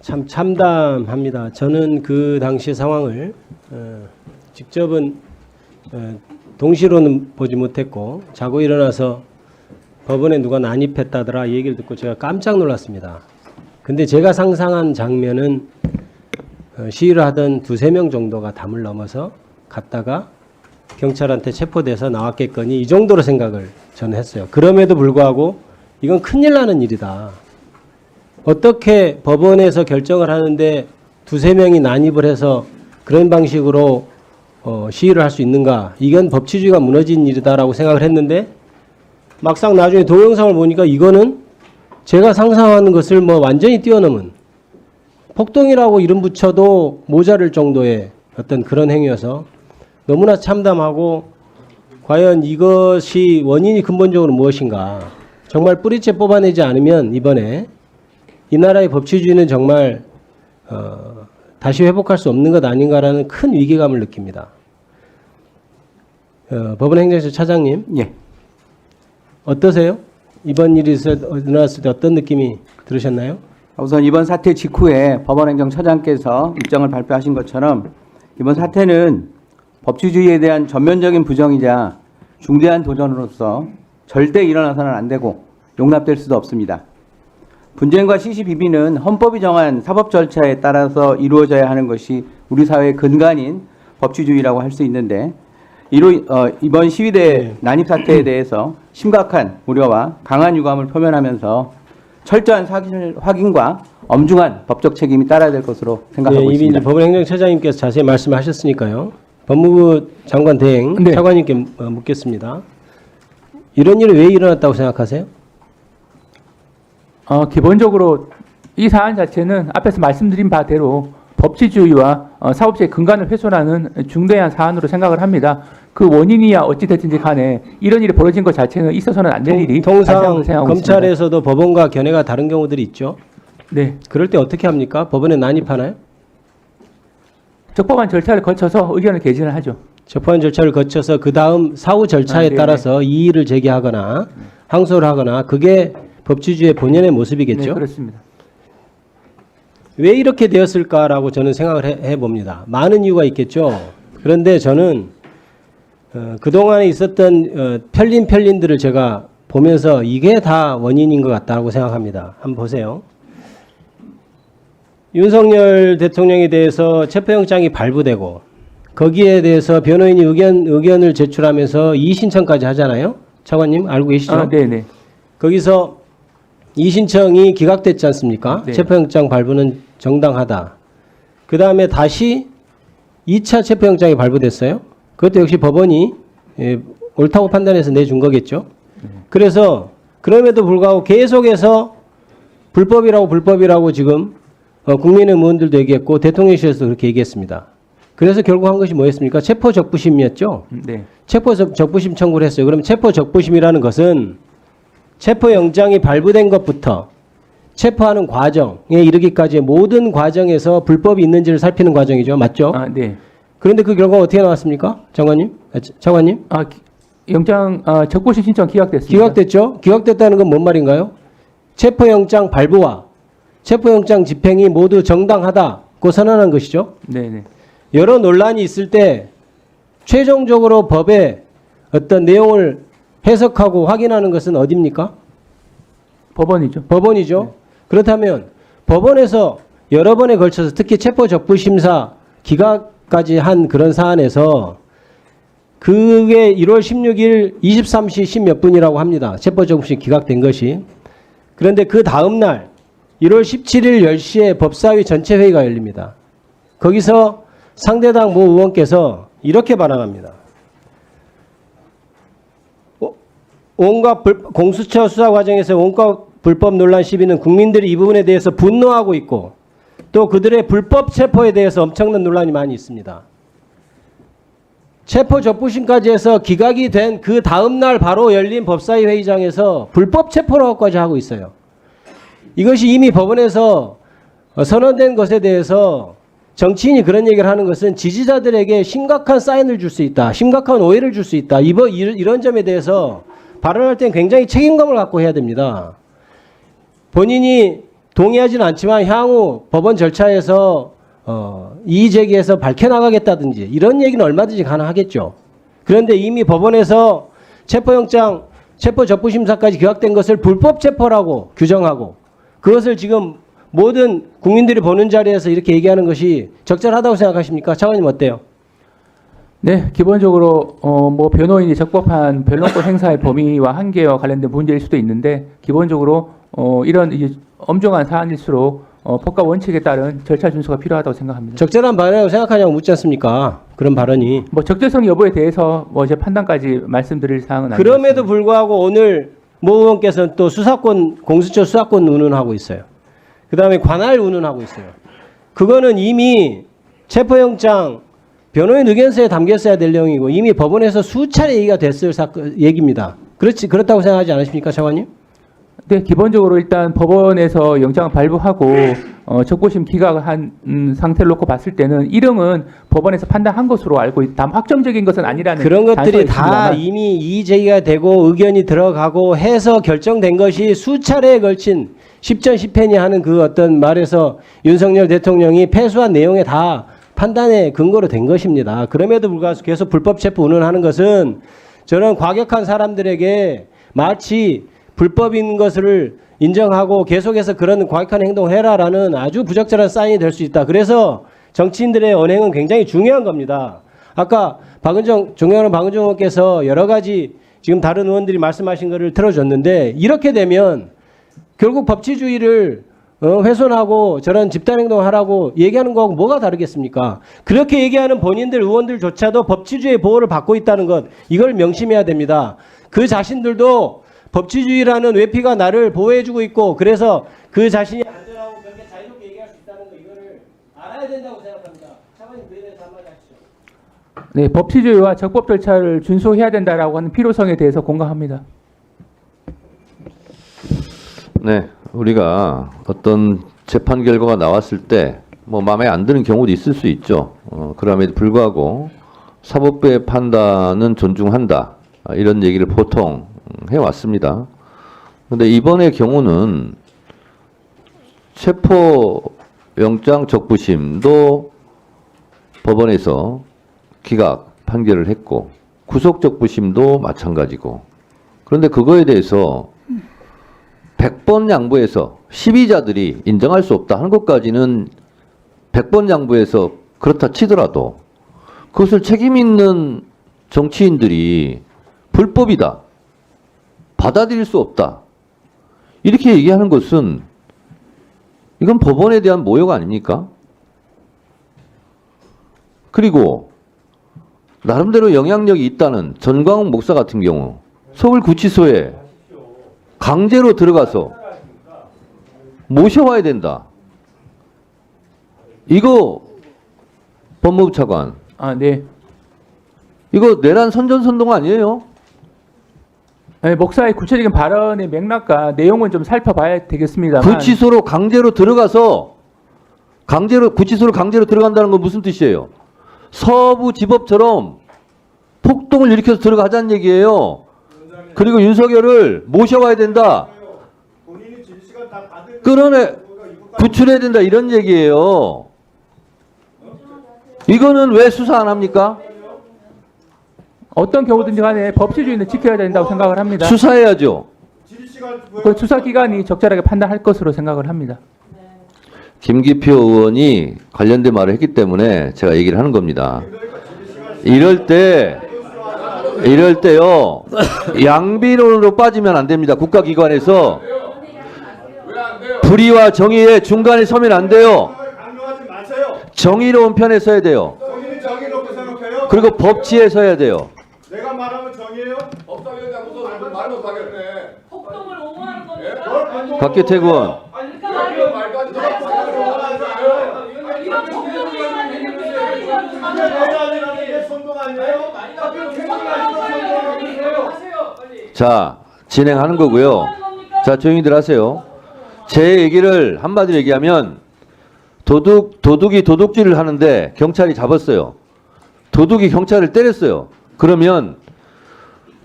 참 참담합니다. 저는 그 당시 상황을 직접은 동시로는 보지 못했고 자고 일어나서 법원에 누가 난입했다더라 이 얘기를 듣고 제가 깜짝 놀랐습니다. 근데 제가 상상한 장면은 시위를 하던 2~3명 정도가 담을 넘어서 갔다가 경찰한테 체포돼서 나왔겠거니 이 정도로 생각을 저는 했어요. 그럼에도 불구하고 이건 큰일 나는 일이다. 어떻게 법원에서 결정을 하는데 2~3명이 난입을 해서 그런 방식으로 시위를 할 수 있는가. 이건 법치주의가 무너진 일이다라고 생각을 했는데 막상 나중에 동영상을 보니까 이거는 제가 상상하는 것을 뭐 완전히 뛰어넘은 폭동이라고 이름 붙여도 모자랄 정도의 어떤 그런 행위여서 너무나 참담하고 과연 이것이 원인이 근본적으로 무엇인가. 정말 뿌리째 뽑아내지 않으면 이번에 이 나라의 법치주의는 정말 다시 회복할 수 없는 것 아닌가라는 큰 위기감을 느낍니다. 법원행정처 차장님, 예. 어떠세요? 이번 일이 일어났을 때 어떤 느낌이 들으셨나요? 우선 이번 사태 직후에 법원행정처장께서 입장을 발표하신 것처럼 이번 사태는 법치주의에 대한 전면적인 부정이자 중대한 도전으로서 절대 일어나서는 안 되고 용납될 수도 없습니다. 분쟁과 시시비비는 헌법이 정한 사법 절차에 따라서 이루어져야 하는 것이 우리 사회의 근간인 법치주의라고 할 수 있는데 이번 시위대 난입 사태에 대해서 심각한 우려와 강한 유감을 표명하면서 철저한 사실 확인과 엄중한 법적 책임이 따라야 될 것으로 생각하고 이미 있습니다. 법원행정처장님께서 자세히 말씀하셨으니까요. 법무부 장관 대행 네. 차관님께 묻겠습니다. 이런 일이 왜 일어났다고 생각하세요? 기본적으로 이 사안 자체는 앞에서 말씀드린 바대로 법치주의와 사법체의 근간을 훼손하는 중대한 사안으로 생각을 합니다. 그 원인이야 어찌됐든지 간에 이런 일이 벌어진 것 자체는 있어서는 안 될 일이 통상 생각하고 검찰에서도 법원과 견해가 다른 경우들이 있죠. 네. 그럴 때 어떻게 합니까? 법원에 난입하나요? 적법한 절차를 거쳐서 의견을 개진을 하죠. 적법한 절차를 거쳐서 그 다음 사후 절차에 따라서 이의를 제기하거나 항소를 하거나 그게 법치주의의 본연의 모습이겠죠. 네, 그렇습니다. 왜 이렇게 되었을까라고 저는 생각을 해봅니다. 많은 이유가 있겠죠. 그런데 저는 그동안에 있었던 편린들을 제가 보면서 이게 다 원인인 것 같다고 생각합니다. 한번 보세요. 윤석열 대통령에 대해서 체포영장이 발부되고 거기에 대해서 변호인이 의견을 제출하면서 이의신청까지 하잖아요. 차관님 알고 계시죠? 네네. 거기서 이의신청이 기각됐지 않습니까? 네. 체포영장 발부는 정당하다. 그 다음에 다시 2차 체포영장이 발부됐어요. 그것도 역시 법원이 옳다고 판단해서 내준 거겠죠. 그래서 그럼에도 불구하고 계속해서 불법이라고 지금 국민의힘 의원들도 얘기했고 대통령실에서도 그렇게 얘기했습니다. 그래서 결국 한 것이 뭐였습니까? 체포적부심이었죠. 네. 체포적부심 청구를 했어요. 그럼 체포적부심이라는 것은 체포영장이 발부된 것부터 체포하는 과정에 이르기까지의 모든 과정에서 불법이 있는지를 살피는 과정이죠. 맞죠? 네. 그런데 그 결과가 어떻게 나왔습니까? 장관님? 영장 적부심 신청 기각됐습니다. 기각됐죠? 기각됐다는 건 뭔 말인가요? 체포영장 발부와 체포영장 집행이 모두 정당하다고 선언한 것이죠. 네네. 여러 논란이 있을 때 최종적으로 법의 어떤 내용을 해석하고 확인하는 것은 어디입니까? 법원이죠. 법원이죠. 네. 그렇다면 법원에서 여러 번에 걸쳐서 특히 체포적부심사 기각까지 한 그런 사안에서 그게 1월 16일 23시 10몇 분이라고 합니다. 체포적부심 기각된 것이. 그런데 그 다음 날 1월 17일 10시에 법사위 전체 회의가 열립니다. 거기서 상대당 모 의원께서 이렇게 발언합니다. 온갖 공수처 수사 과정에서 온갖 불법 논란 시비는 국민들이 이 부분에 대해서 분노하고 있고 또 그들의 불법 체포에 대해서 엄청난 논란이 많이 있습니다. 체포 적부심까지 해서 기각이 된 그 다음 날 바로 열린 법사위 회의장에서 불법 체포라고까지 하고 있어요. 이것이 이미 법원에서 선언된 것에 대해서 정치인이 그런 얘기를 하는 것은 지지자들에게 심각한 사인을 줄 수 있다. 심각한 오해를 줄 수 있다. 이런 점에 대해서 발언할 땐 굉장히 책임감을 갖고 해야 됩니다. 본인이 동의하지는 않지만 향후 법원 절차에서 이의 제기해서 밝혀나가겠다든지 이런 얘기는 얼마든지 가능하겠죠. 그런데 이미 법원에서 체포영장, 체포적부심사까지 기각된 것을 불법 체포라고 규정하고 그것을 지금 모든 국민들이 보는 자리에서 이렇게 얘기하는 것이 적절하다고 생각하십니까? 차관님 어때요? 네, 기본적으로 뭐 변호인이 적법한 변론권 행사의 범위와 한계와 관련된 문제일 수도 있는데 기본적으로 이런 이제 엄중한 사안일수록 법과 원칙에 따른 절차 준수가 필요하다고 생각합니다. 적절한 발언이라고 생각하냐고 묻지 않습니까? 그런 발언이. 뭐 적절성 여부에 대해서 뭐 제 판단까지 말씀드릴 사항은 아닙니다. 그럼에도 불구하고 오늘 모 의원께서는 또 수사권, 공수처 수사권 운운하고 있어요. 그 다음에 관할 운운하고 있어요. 그거는 이미 체포영장 변호인 의견서에 담겼어야 될 내용이고 이미 법원에서 수차례 얘기가 됐을 얘기입니다. 그렇다고 생각하지 않으십니까, 차관님? 네, 기본적으로 일단 법원에서 영장을 발부하고 적부심 기각을 한 상태를 놓고 봤을 때는 이름은 법원에서 판단한 것으로 알고 있다. 다만 확정적인 것은 아니라는 그런 것들이 단서가 다 있습니다만 이미 이의 제기가 되고 의견이 들어가고 해서 결정된 것이 수차례에 걸친 10전 10회니 하는 그 어떤 말에서 윤석열 대통령이 패소한 내용에 다 판단의 근거로 된 것입니다. 그럼에도 불구하고 계속 불법 체포 운운하는 것은 저는 과격한 사람들에게 마치 불법인 것을 인정하고 계속해서 그런 과격한 행동을 해라라는 아주 부적절한 사인이 될 수 있다. 그래서 정치인들의 언행은 굉장히 중요한 겁니다. 아까 존경하는 박은정 의원께서 여러 가지 지금 다른 의원들이 말씀하신 것을 들어줬는데 이렇게 되면 결국 법치주의를 훼손하고 저런 집단행동을 하라고 얘기하는 거하고 뭐가 다르겠습니까? 그렇게 얘기하는 본인들 의원들조차도 법치주의의 보호를 받고 있다는 것 이걸 명심해야 됩니다. 그 자신들도 법치주의라는 외피가 나를 보호해주고 있고 그래서 그 자신이 안전하고 그렇게 자유롭게 얘기할 수 있다는 거 이거를 알아야 된다고 생각합니다. 차관님 그에 대해서 한마디 하시죠. 네, 법치주의와 적법 절차를 준수해야 된다라고 하는 필요성에 대해서 공감합니다. 네, 우리가 어떤 재판 결과가 나왔을 때 뭐 마음에 안 드는 경우도 있을 수 있죠. 그럼에도 불구하고 사법부의 판단은 존중한다. 이런 얘기를 보통 해왔습니다. 그런데 이번의 경우는 체포영장 적부심도 법원에서 기각 판결을 했고 구속적부심도 마찬가지고 그런데 그거에 대해서 100번 양보해서 시비자들이 인정할 수 없다 하는 것까지는 100번 양보해서 그렇다 치더라도 그것을 책임 있는 정치인들이 불법이다. 받아들일 수 없다. 이렇게 얘기하는 것은 이건 법원에 대한 모욕 아닙니까? 그리고 나름대로 영향력이 있다는 전광훈 목사 같은 경우 서울구치소에 강제로 들어가서 모셔와야 된다. 이거 법무부 차관. 네. 이거 내란 선전선동 아니에요? 네, 목사의 구체적인 발언의 맥락과 내용은 좀 살펴봐야 되겠습니다만 구치소로 강제로 들어가서 구치소로 강제로 들어간다는 건 무슨 뜻이에요? 서부지법처럼 폭동을 일으켜서 들어가자는 얘기예요. 그리고 윤석열을 모셔와야 된다. 끌어내 구출해야 된다 이런 얘기예요. 이거는 왜 수사 안 합니까? 어떤 경우든지 간에 법치주의는 지켜야 된다고 생각을 합니다. 수사해야죠. 그 수사기관이 적절하게 판단할 것으로 생각을 합니다. 김기표 의원이 관련된 말을 했기 때문에 제가 얘기를 하는 겁니다. 이럴 때요 양비론으로 빠지면 안 됩니다. 국가기관에서 불의와 정의의 중간에 서면 안 돼요. 정의로운 편에 서야 돼요. 그리고 법치에 서야 돼요. 내가 말하면 정의예요? 법사위원장 무슨 말 못하겠네. 폭동을 옹호하는 겁니까? 박규택 의원. 자, 진행하는 거고요. 자, 조용히들 하세요. 제 얘기를 한마디로 얘기하면 도둑이 도둑질을 하는데 경찰이 잡았어요. 도둑이 경찰을 때렸어요. 그러면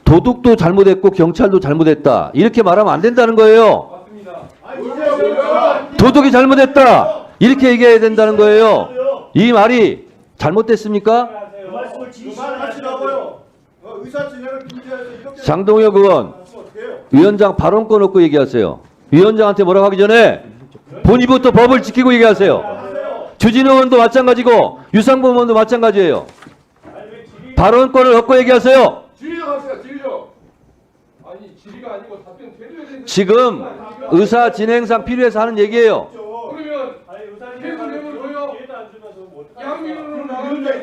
도둑도 잘못했고 경찰도 잘못했다. 이렇게 말하면 안 된다는 거예요. 도둑이 잘못했다. 이렇게 얘기해야 된다는 거예요. 이 말이 잘못됐습니까? 그 말씀을 그만하시라고요. 의사 진행을 금지해서 이렇게 장동혁 의원, 어떻게 해요? 위원장 발언권 없고 얘기하세요. 위원장한테 뭐라고 하기 전에 본인부터 법을 지키고 얘기하세요. 주진우 의원도 마찬가지고 유상범 의원도 마찬가지예요. 발언권을 얻고 얘기하세요. 질의력 하세요. 질의력. 아니 질의가 아니고 답변 드려야 되는데. 지금 의사 진행상 필요해서 하는 얘기예요. 그러면 계속 내버려둬요. 양민으로 나가는데.